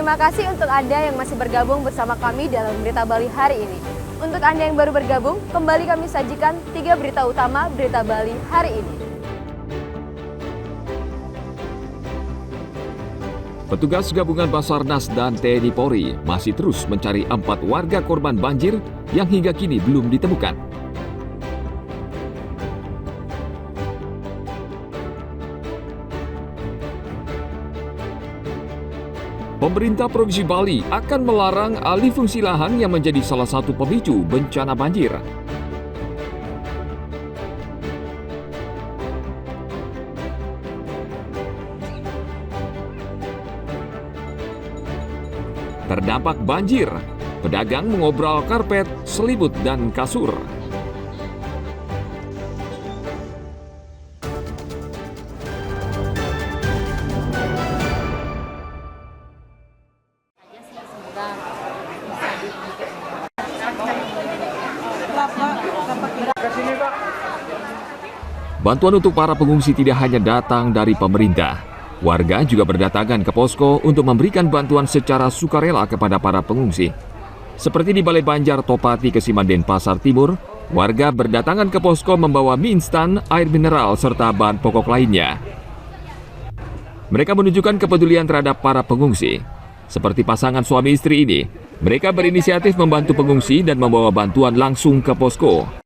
Terima kasih untuk Anda yang masih bergabung bersama kami dalam Berita Bali hari ini. Untuk Anda yang baru bergabung, kembali kami sajikan 3 berita utama Berita Bali hari ini. Petugas gabungan Basarnas dan TNI Polri masih terus mencari 4 warga korban banjir yang hingga kini belum ditemukan. Pemerintah Provinsi Bali akan melarang alih fungsi lahan yang menjadi salah satu pemicu bencana banjir. Terdampak banjir, pedagang mengobral karpet, selimut, dan kasur. Bantuan untuk para pengungsi tidak hanya datang dari pemerintah. Warga juga berdatangan ke posko untuk memberikan bantuan secara sukarela kepada para pengungsi. Seperti di Balai Banjar Topati, Kesiman, Denpasar Timur, warga berdatangan ke posko membawa mie instan, air mineral, serta bahan pokok lainnya. Mereka menunjukkan kepedulian terhadap para pengungsi. Seperti pasangan suami istri ini, mereka berinisiatif membantu pengungsi dan membawa bantuan langsung ke posko.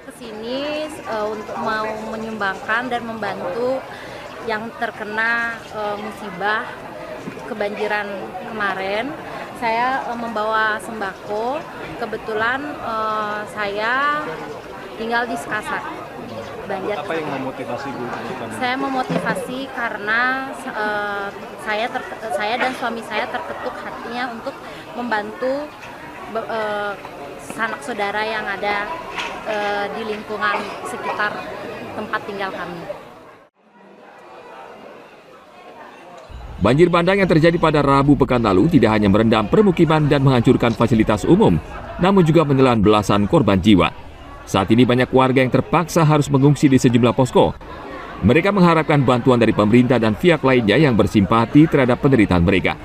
Kesini untuk mau menyumbangkan dan membantu yang terkena musibah kebanjiran kemarin. Saya membawa sembako. Kebetulan saya tinggal di Sekasar, Banjar. Apa yang memotivasi Bu? Saya memotivasi karena saya dan suami saya terketuk hatinya untuk membantu sanak saudara yang ada di lingkungan sekitar tempat tinggal kami. Banjir bandang yang terjadi pada Rabu pekan lalu tidak hanya merendam permukiman dan menghancurkan fasilitas umum, namun juga menelan belasan korban jiwa. Saat ini banyak warga yang terpaksa harus mengungsi di sejumlah posko. Mereka mengharapkan bantuan dari pemerintah dan pihak lainnya yang bersimpati terhadap penderitaan mereka.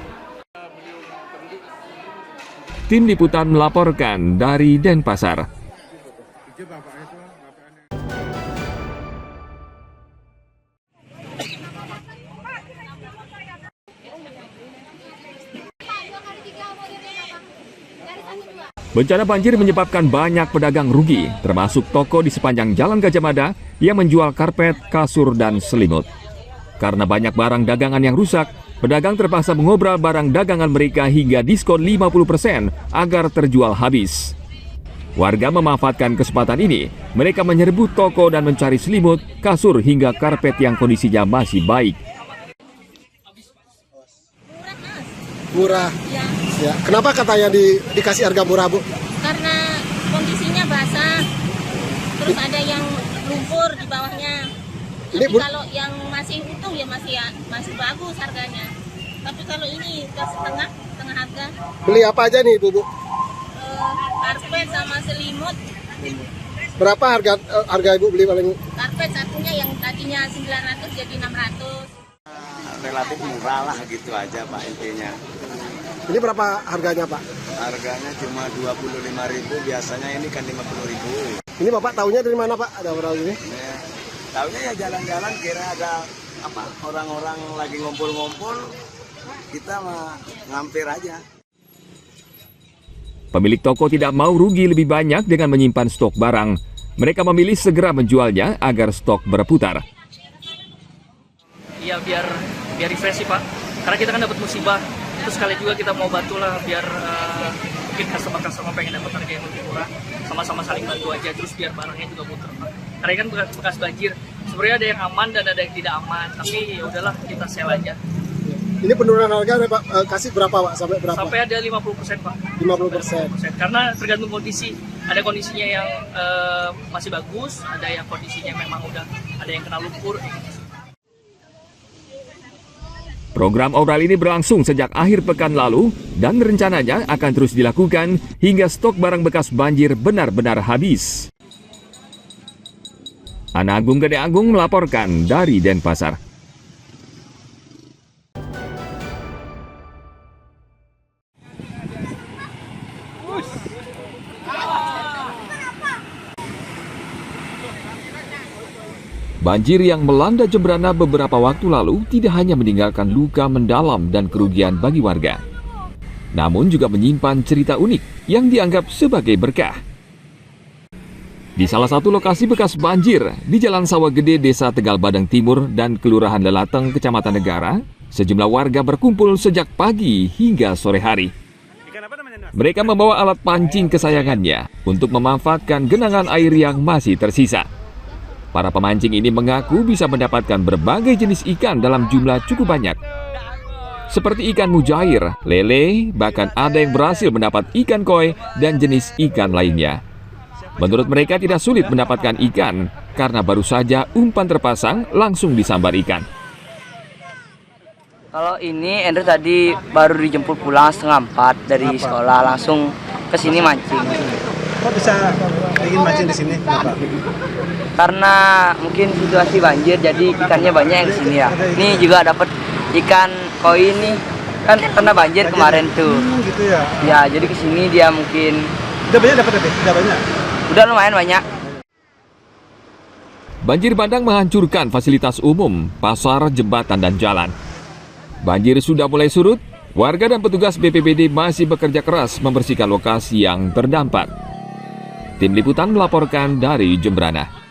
Tim Liputan melaporkan dari Denpasar. Bencana banjir menyebabkan banyak pedagang rugi, termasuk toko di sepanjang Jalan Gajah Mada yang menjual karpet, kasur, dan selimut. Karena banyak barang dagangan yang rusak, pedagang terpaksa mengobral barang dagangan mereka hingga diskon 50% agar terjual habis. Warga memanfaatkan kesempatan ini, mereka menyerbu toko dan mencari selimut, kasur, hingga karpet yang kondisinya masih baik. Murah. Ya. Kenapa katanya dikasih harga murah, Bu? Karena kondisinya basah, terus ada yang lumpur di bawahnya. Tapi kalau yang masih utuh ya masih bagus harganya. Tapi kalau ini setengah harga. Beli apa aja nih, Bu? Karpet sama selimut. Berapa harga Ibu beli paling? Karpet satunya yang tadinya 900 jadi 600. Relatif murah lah gitu aja Pak intinya. Ini berapa harganya, Pak? Harganya cuma 25.000, biasanya ini kan 50.000. Ini Bapak tahunya dari mana, Pak? Ada orang ini? Tahunya ya jalan-jalan kira ada orang-orang lagi ngumpul-ngumpul, kita mah ngampir aja. Pemilik toko tidak mau rugi lebih banyak dengan menyimpan stok barang. Mereka memilih segera menjualnya agar stok berputar. Iya, biar refresh sih Pak. Karena kita kan dapat musibah. Terus sekali juga kita mau bantu lah biar mungkin customer pengen dapat harga yang lebih murah. Sama-sama saling bantu aja, terus biar barangnya juga muter Pak. Karena kan bekas banjir. Sebenarnya ada yang aman dan ada yang tidak aman. Tapi ya udahlah kita sell aja. Ini penurunan harga Pak, kasih berapa Pak? Sampai berapa? Sampai ada 50% Pak. 50%. Karena tergantung kondisi. Ada kondisinya yang masih bagus, ada yang kondisinya memang udah ada yang kena lumpur. Program oral ini berlangsung sejak akhir pekan lalu dan rencananya akan terus dilakukan hingga stok barang bekas banjir benar-benar habis. Ana Agung Gede Agung melaporkan dari Denpasar. Banjir yang melanda Jembrana beberapa waktu lalu tidak hanya meninggalkan luka mendalam dan kerugian bagi warga, namun juga menyimpan cerita unik yang dianggap sebagai berkah. Di salah satu lokasi bekas banjir di Jalan Sawah Gede, Desa Tegal Badang Timur dan Kelurahan Lelateng, Kecamatan Negara, sejumlah warga berkumpul sejak pagi hingga sore hari. Mereka membawa alat pancing kesayangannya untuk memanfaatkan genangan air yang masih tersisa. Para pemancing ini mengaku bisa mendapatkan berbagai jenis ikan dalam jumlah cukup banyak. Seperti ikan mujair, lele, bahkan ada yang berhasil mendapat ikan koi dan jenis ikan lainnya. Menurut mereka tidak sulit mendapatkan ikan karena baru saja umpan terpasang langsung disambar ikan. Kalau ini Andrew tadi baru dijemput pulang 3:30 dari sekolah, langsung ke sini mancing. Kok bisa ingin mancing di sini? Kenapa? Karena mungkin situasi banjir, jadi ikannya banyak yang di sini ya. Ini juga dapat ikan koi nih, kan karena banjir kemarin tuh. Gitu ya? Ya, jadi ke sini dia mungkin. Udah banyak dapat tadi? Udah banyak? Udah lumayan banyak. Banjir bandang menghancurkan fasilitas umum, pasar, jembatan, dan jalan. Banjir sudah mulai surut, warga dan petugas BPBD masih bekerja keras membersihkan lokasi yang terdampak. Tim Liputan melaporkan dari Jembrana.